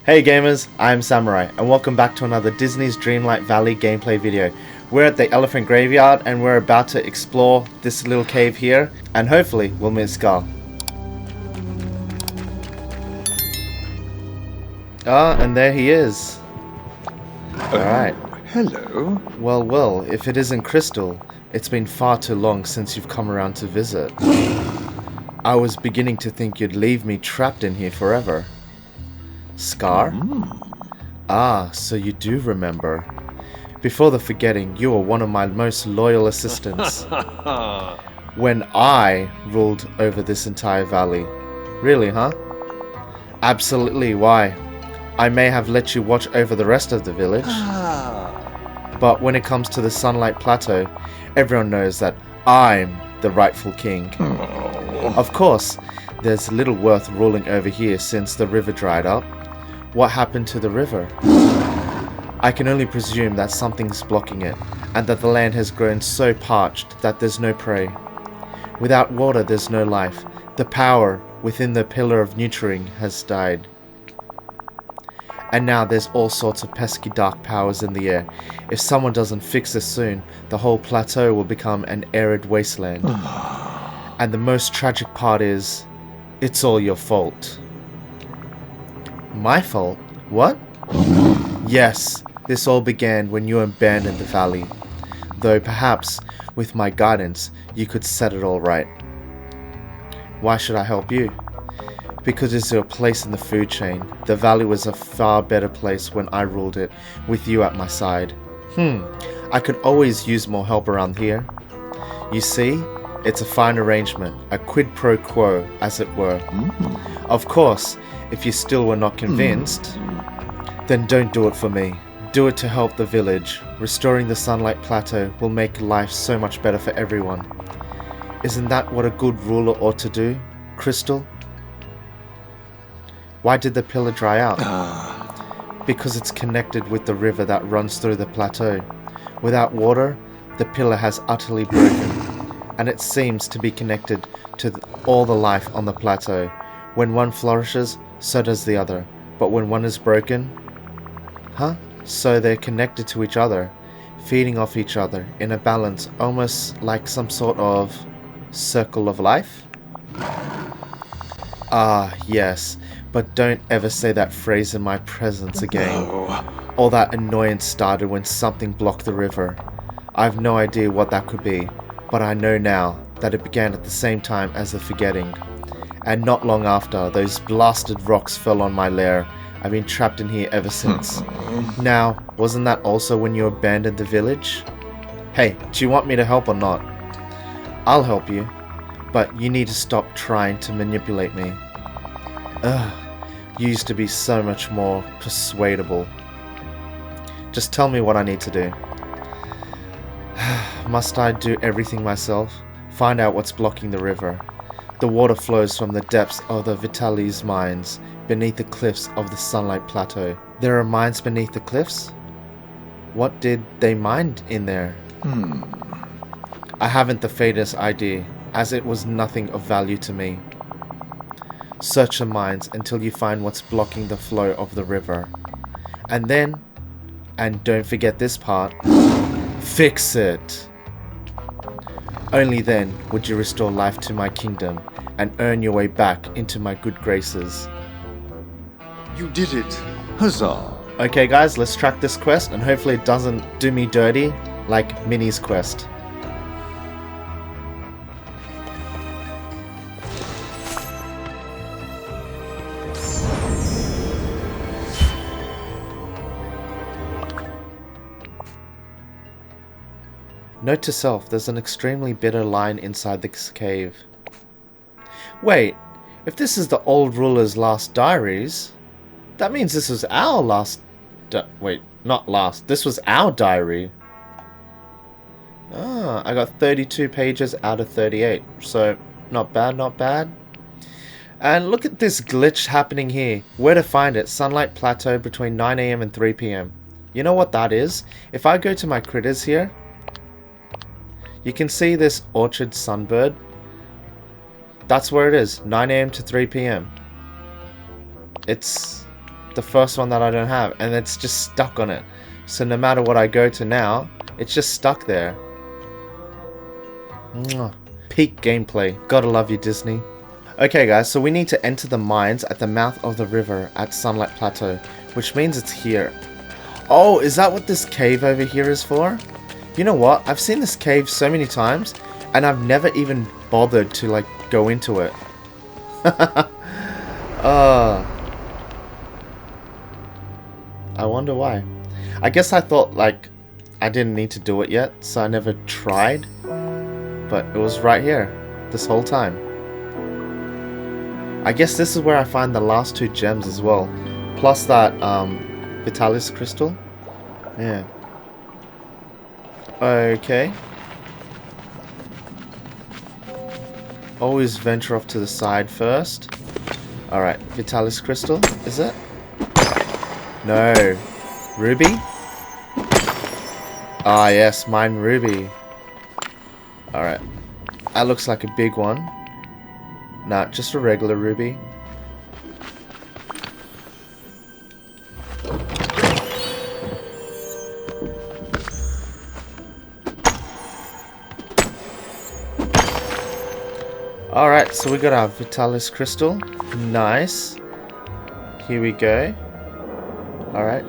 Hey gamers, I'm Samurai, and welcome back to another Disney's Dreamlight Valley gameplay video. We're at the Elephant Graveyard, and we're about to explore this little cave here, and hopefully we'll meet Scar. Ah, and there he is. Alright. Hello. Well, if it isn't Crystal, it's been far too long since you've come around to visit. I was beginning to think you'd leave me trapped in here forever. Scar? Ah, so you do remember. Before the forgetting, you were one of my most loyal assistants. When I ruled over this entire valley. Really, huh? Absolutely, why? I may have let you watch over the rest of the village. But when it comes to the Sunlight Plateau, everyone knows that I'm the rightful king. Of course, there's little worth ruling over here since the river dried up. What happened to the river? I can only presume that something's blocking it, and that the land has grown so parched that there's no prey. Without water, there's no life. The power within the pillar of nurturing has died. And now there's all sorts of pesky dark powers in the air. If someone doesn't fix this soon, the whole plateau will become an arid wasteland. And the most tragic part is, it's all your fault. My fault? What? Yes, this all began when you abandoned the valley. Though perhaps, with my guidance, you could set it all right. Why should I help you? Because it's your place in the food chain. The valley was a far better place when I ruled it, with you at my side. I could always use more help around here. You see, it's a fine arrangement, a quid pro quo, as it were. Of course, if you still were not convinced, then don't do it for me. Do it to help the village. Restoring the Sunlight Plateau will make life so much better for everyone. Isn't that what a good ruler ought to do, Crystal? Why did the pillar dry out? Because it's connected with the river that runs through the plateau. Without water, the pillar has utterly broken, and it seems to be connected to all the life on the plateau. When one flourishes, so does the other. But when one is broken, so they're connected to each other, feeding off each other in a balance, almost like some sort of circle of life? Ah, yes, but don't ever say that phrase in my presence again. All that annoyance started when something blocked the river. I've no idea what that could be, but I know now that it began at the same time as the forgetting. And not long after, those blasted rocks fell on my lair. I've been trapped in here ever since. Now, wasn't that also when you abandoned the village? Hey, do you want me to help or not? I'll help you, but you need to stop trying to manipulate me. You used to be so much more persuadable. Just tell me what I need to do. Must I do everything myself? Find out what's blocking the river. The water flows from the depths of the Vitalis mines, beneath the cliffs of the Sunlight Plateau. There are mines beneath the cliffs? What did they mine in there? I haven't the faintest idea, as it was nothing of value to me. Search the mines until you find what's blocking the flow of the river. And then, and don't forget this part, fix it! Only then would you restore life to my kingdom and earn your way back into my good graces. You did it. Huzzah. Okay guys, let's track this quest and hopefully it doesn't do me dirty like Minnie's quest. Note to self, there's an extremely bitter line inside this cave. Wait, if this is the old ruler's last diaries, that means this was our last... wait, not last. This was our diary. Ah, I got 32 pages out of 38. So, not bad, not bad. And look at this glitch happening here. Where to find it? Sunlight Plateau between 9 AM and 3 PM. You know what that is? If I go to my critters here, you can see this orchard sunbird. That's where it is, 9 AM to 3 PM. It's the first one that I don't have, and it's just stuck on it. So no matter what I go to now, it's just stuck there. Mwah. Peak gameplay. Gotta love you, Disney. Okay guys, so we need to enter the mines at the mouth of the river at Sunlight Plateau, which means it's here. Oh, is that what this cave over here is for? You know what? I've seen this cave so many times, and I've never even bothered to, like, go into it. I wonder why. I guess I thought, like, I didn't need to do it yet, so I never tried. But it was right here, this whole time. I guess this is where I find the last 2 gems as well. Plus that, Vitalis crystal. Yeah. Okay. Always venture off to the side first. Alright, Vitalis crystal, is it? No. Ruby? Ah, yes, mine ruby. Alright. That looks like a big one. Nah, just a regular ruby. Alright, so we got our Vitalis crystal. Nice. Here we go. Alright.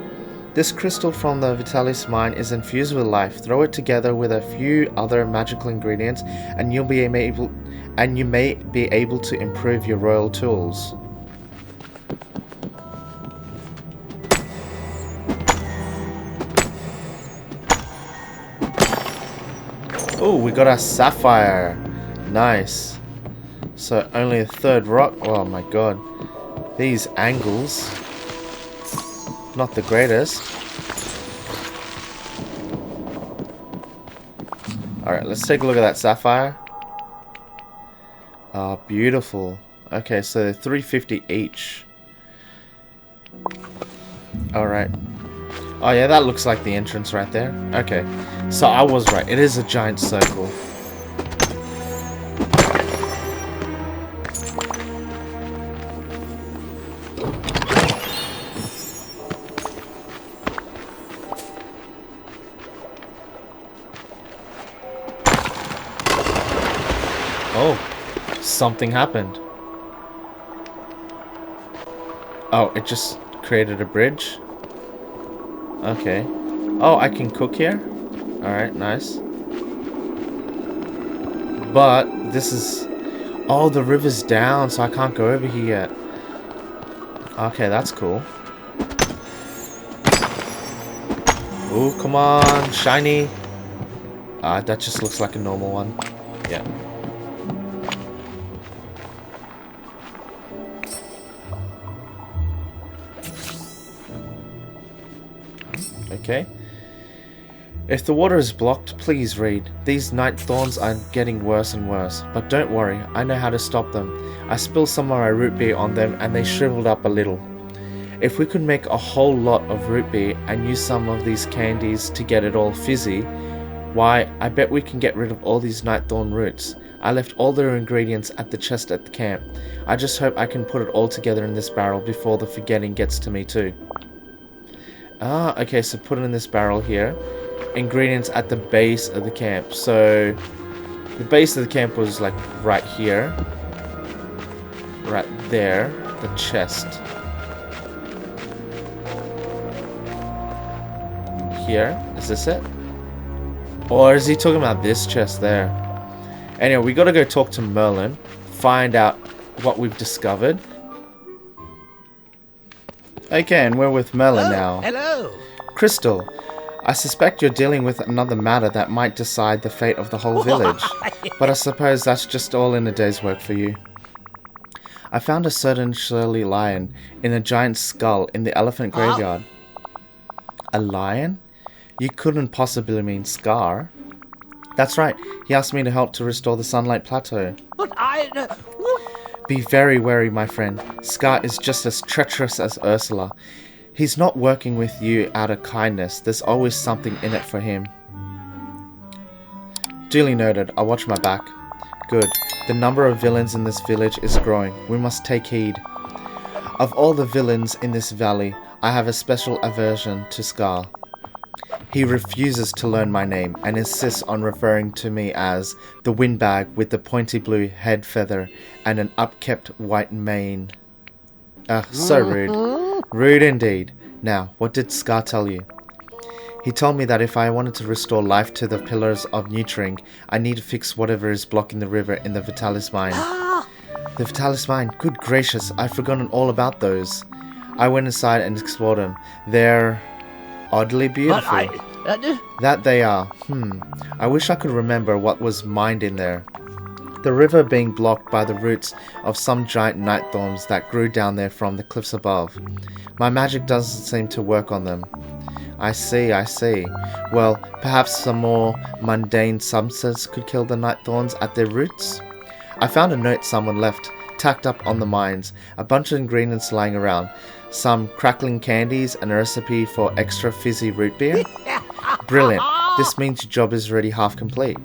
This crystal from the Vitalis mine is infused with life. Throw it together with a few other magical ingredients and you may be able to improve your royal tools. Oh, we got our sapphire. Nice. So only a 3rd rock. Oh my god. These angles. Not the greatest. Alright, let's take a look at that sapphire. Ah, beautiful. Okay, so they're 350 each. Alright. Oh yeah, that looks like the entrance right there. Okay, so I was right. It is a giant circle. Oh, something happened. Oh, it just created a bridge. Okay. Oh, I can cook here? Alright, nice. But this is... Oh, the river's down, so I can't go over here yet. Okay, that's cool. Ooh, come on, shiny. That just looks like a normal one. Yeah. Okay. If the water is blocked, please read. These night thorns are getting worse and worse, but don't worry, I know how to stop them. I spilled some of my root beer on them and they shriveled up a little. If we could make a whole lot of root beer and use some of these candies to get it all fizzy, why, I bet we can get rid of all these night thorn roots. I left all their ingredients at the chest at the camp. I just hope I can put it all together in this barrel before the forgetting gets to me too. Ah, okay, so put it in this barrel here. Ingredients at the base of the camp. So, the base of the camp was like right here. Right there. The chest. Here. Is this it? Or is he talking about this chest there? Anyway, we gotta go talk to Merlin. Find out what we've discovered. Okay, and we're with Merlin now. Hello. Crystal, I suspect you're dealing with another matter that might decide the fate of the whole village. But I suppose that's just all in a day's work for you. I found a certain Shirley lion in a giant skull in the elephant graveyard. A lion? You couldn't possibly mean Scar. That's right, he asked me to help to restore the Sunlight Plateau. But Be very wary, my friend. Scar is just as treacherous as Ursula. He's not working with you out of kindness. There's always something in it for him. Duly noted. I'll watch my back. Good. The number of villains in this village is growing. We must take heed. Of all the villains in this valley, I have a special aversion to Scar. He refuses to learn my name and insists on referring to me as the windbag with the pointy blue head feather and an upkept white mane. So rude. Rude indeed. Now, what did Scar tell you? He told me that if I wanted to restore life to the pillars of Nutring, I need to fix whatever is blocking the river in the Vitalis mine. The Vitalis mine? Good gracious, I've forgotten all about those. I went inside and explored them. They're oddly beautiful. That they are. I wish I could remember what was mined in there. The river being blocked by the roots of some giant night thorns that grew down there from the cliffs above. My magic doesn't seem to work on them. I see. Well, perhaps some more mundane substance could kill the night thorns at their roots? I found a note someone left, tacked up on the mines, a bunch of ingredients lying around, some crackling candies and a recipe for extra fizzy root beer. Brilliant. This means your job is already half complete.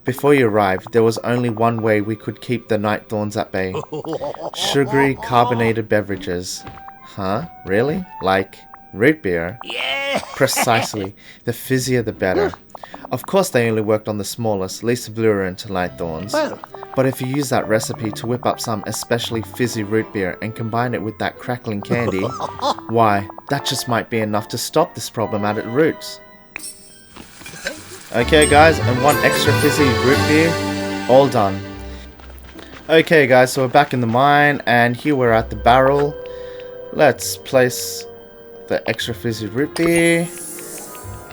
Before you arrived, there was only one way we could keep the night thorns at bay. Sugary carbonated beverages. Huh? Really? Like root beer? Yeah. Precisely. The fizzier the better. Of course they only worked on the smallest, least virulent night thorns. But if you use that recipe to whip up some especially fizzy root beer and combine it with that crackling candy, why, that just might be enough to stop this problem at its roots. Okay guys, and one extra fizzy root beer, all done. Okay guys, so we're back in the mine, and here we're at the barrel. Let's place the extra fizzy root beer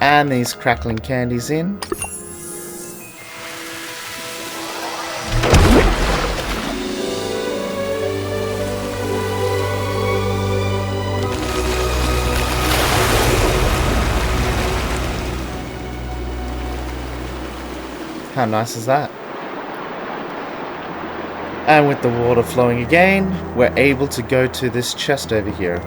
and these crackling candies in. How nice is that? And with the water flowing again, we're able to go to this chest over here.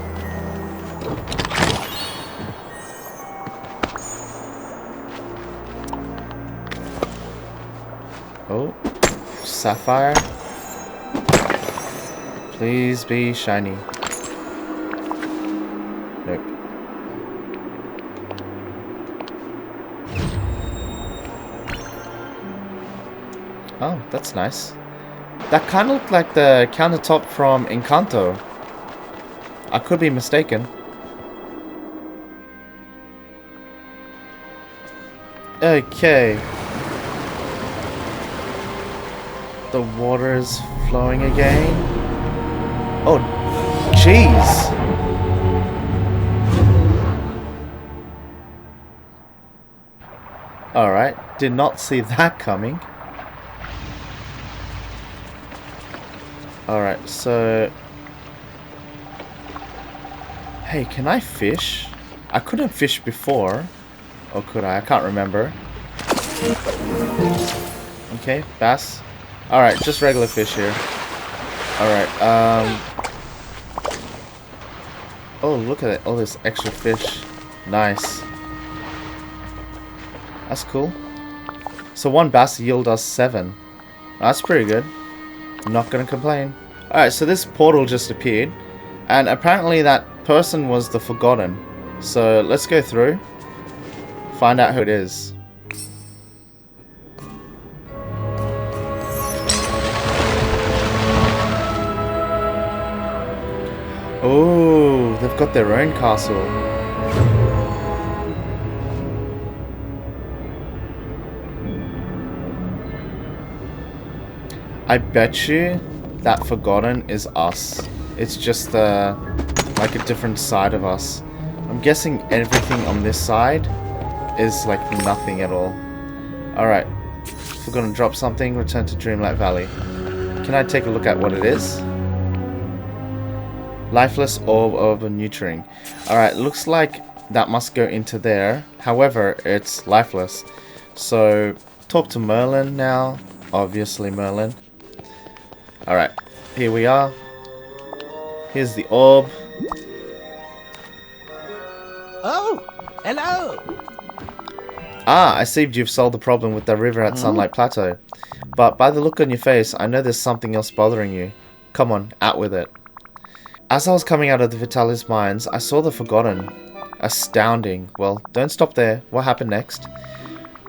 Oh, sapphire. Please be shiny. Nope. Oh, that's nice. That kind of looked like the countertop from Encanto. I could be mistaken. Okay. The water is flowing again. Oh, jeez. Alright, did not see that coming. Alright, so... Hey, can I fish? I couldn't fish before. Or could I? I can't remember. Okay, bass. Alright, just regular fish here. Alright, oh, look at it. All this extra fish. Nice. That's cool. So one bass yield us 7. That's pretty good. I'm not gonna complain. Alright, so this portal just appeared. And apparently that person was the Forgotten. So let's go through. Find out who it is. Oh, they've got their own castle. I bet you that Forgotten is us. It's just like a different side of us. I'm guessing everything on this side is like nothing at all. Alright, if we're gonna drop something, return to Dreamlight Valley. Can I take a look at what it is? Lifeless orb of a Nutring. Alright, looks like that must go into there. However, it's lifeless. So, talk to Merlin now. Obviously Merlin. Alright, here we are. Here's the orb. Oh, hello. Ah, I see you've solved the problem with the river at Sunlight Plateau. But by the look on your face, I know there's something else bothering you. Come on, out with it. As I was coming out of the Vitalis mines, I saw the Forgotten. Astounding. Well, don't stop there. What happened next?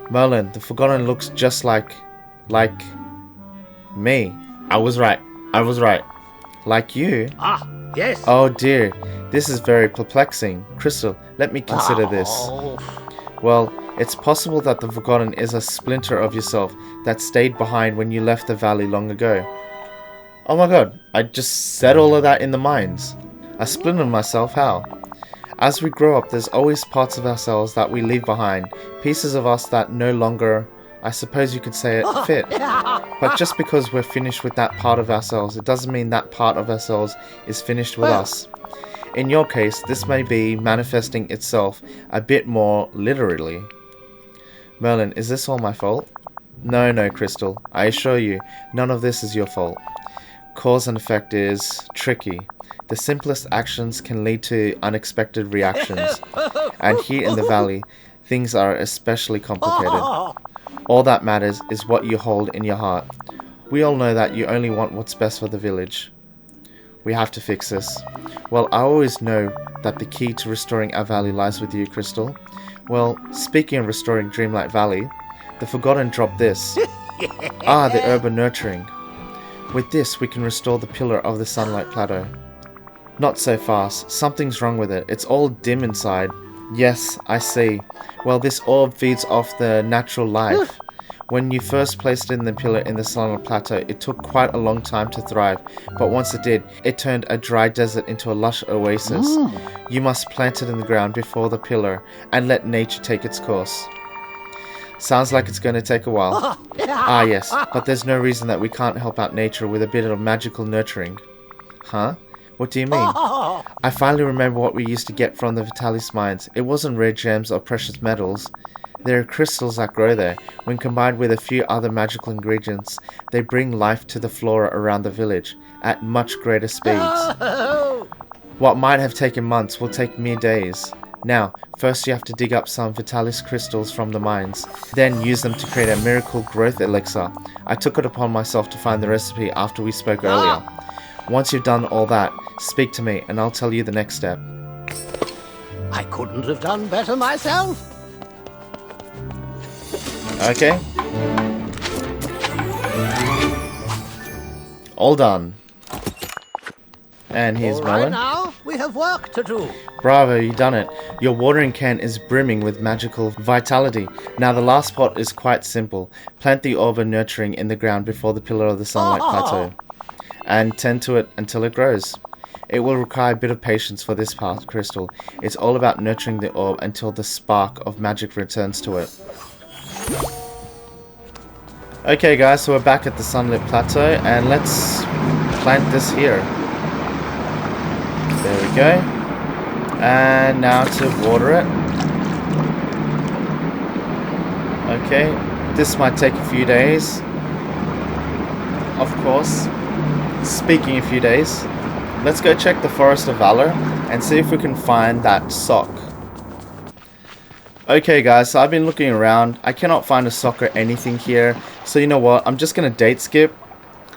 Merlin, the Forgotten looks just like me. I was right. Like you? Ah, yes. Oh dear. This is very perplexing. Crystal, let me consider this. Well, it's possible that the Forgotten is a splinter of yourself that stayed behind when you left the valley long ago. Oh my god, I just said all of that in the mines. I splintered myself, how? As we grow up, there's always parts of ourselves that we leave behind. Pieces of us that no longer, I suppose you could say it, fit. But just because we're finished with that part of ourselves, it doesn't mean that part of ourselves is finished with us. In your case, this may be manifesting itself a bit more literally. Merlin, is this all my fault? No, Crystal. I assure you, none of this is your fault. Cause and effect is tricky. The simplest actions can lead to unexpected reactions. And here in the valley, things are especially complicated. All that matters is what you hold in your heart. We all know that you only want what's best for the village. We have to fix this. Well, I always know that the key to restoring our valley lies with you, Crystal. Well, speaking of restoring Dreamlight Valley, the Forgotten dropped this. The urban nurturing. With this, we can restore the pillar of the Sunlight Plateau. Not so fast. Something's wrong with it. It's all dim inside. Yes, I see. Well, this orb feeds off the natural life. When you first placed it in the pillar in the Sunlight Plateau, it took quite a long time to thrive. But once it did, it turned a dry desert into a lush oasis. You must plant it in the ground before the pillar and let nature take its course. Sounds like it's going to take a while. Yes, but there's no reason that we can't help out nature with a bit of magical nurturing. Huh? What do you mean? I finally remember what we used to get from the Vitalis mines. It wasn't rare gems or precious metals. There are crystals that grow there. When combined with a few other magical ingredients, they bring life to the flora around the village at much greater speeds. What might have taken months will take mere days. Now, first you have to dig up some Vitalis crystals from the mines, then use them to create a miracle growth elixir. I took it upon myself to find the recipe after we spoke earlier. Once you've done all that, speak to me and I'll tell you the next step. I couldn't have done better myself. Okay. All done. And here's All right Merlin. now, we have work to do. Bravo, you done it. Your watering can is brimming with magical vitality. Now the last part is quite simple. Plant the orb of nurturing in the ground before the pillar of the Sunlight Plateau. And tend to it until it grows. It will require a bit of patience for this part, Crystal. It's all about nurturing the orb until the spark of magic returns to it. Okay guys, so we're back at the Sunlit Plateau and let's plant this here. There we go. And now to water it. Okay, this might take a few days. Of course. Speaking of a few days, let's go check the Forest of Valor and see if we can find that sock. Okay guys, so I've been looking around. I cannot find a sock or anything here. So you know what, I'm just going to date skip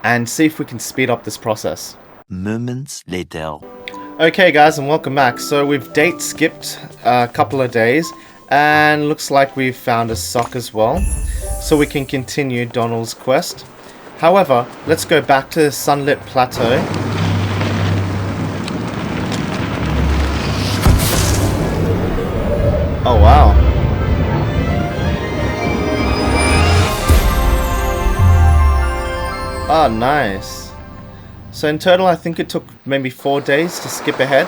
and see if we can speed up this process. Moments later. Okay guys, and welcome back. So we've date skipped a couple of days and looks like we've found a sock as well. So we can continue Donald's quest. However, let's go back to the Sunlit Plateau. Oh wow. Oh nice. So in total I think it took maybe 4 days to skip ahead.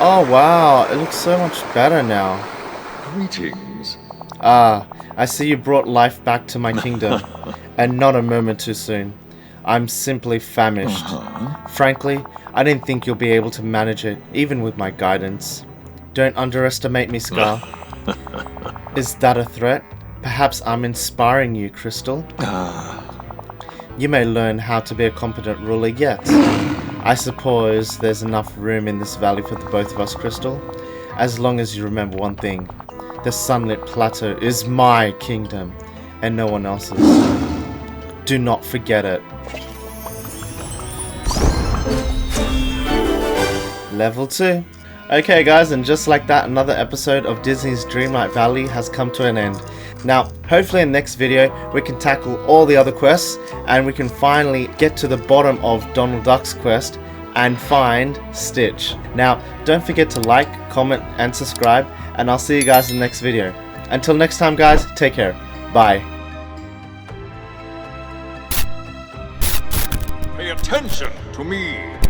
Oh wow, it looks so much better now. Greetings. I see you brought life back to my kingdom, and not a moment too soon. I'm simply famished. Frankly, I didn't think you'll be able to manage it, even with my guidance. Don't underestimate me, Scar. Is that a threat? Perhaps I'm inspiring you, Crystal. You may learn how to be a competent ruler yet. I suppose there's enough room in this valley for the both of us, Crystal. As long as you remember one thing. The Sunlit Plateau is my kingdom, and no one else's. Do not forget it. Level 2. Okay guys, and just like that, another episode of Disney's Dreamlight Valley has come to an end. Now, hopefully in the next video, we can tackle all the other quests, and we can finally get to the bottom of Donald Duck's quest, and find Stitch. Now, don't forget to like, comment, and subscribe, and I'll see you guys in the next video. Until next time guys, take care. Bye. Pay attention to me.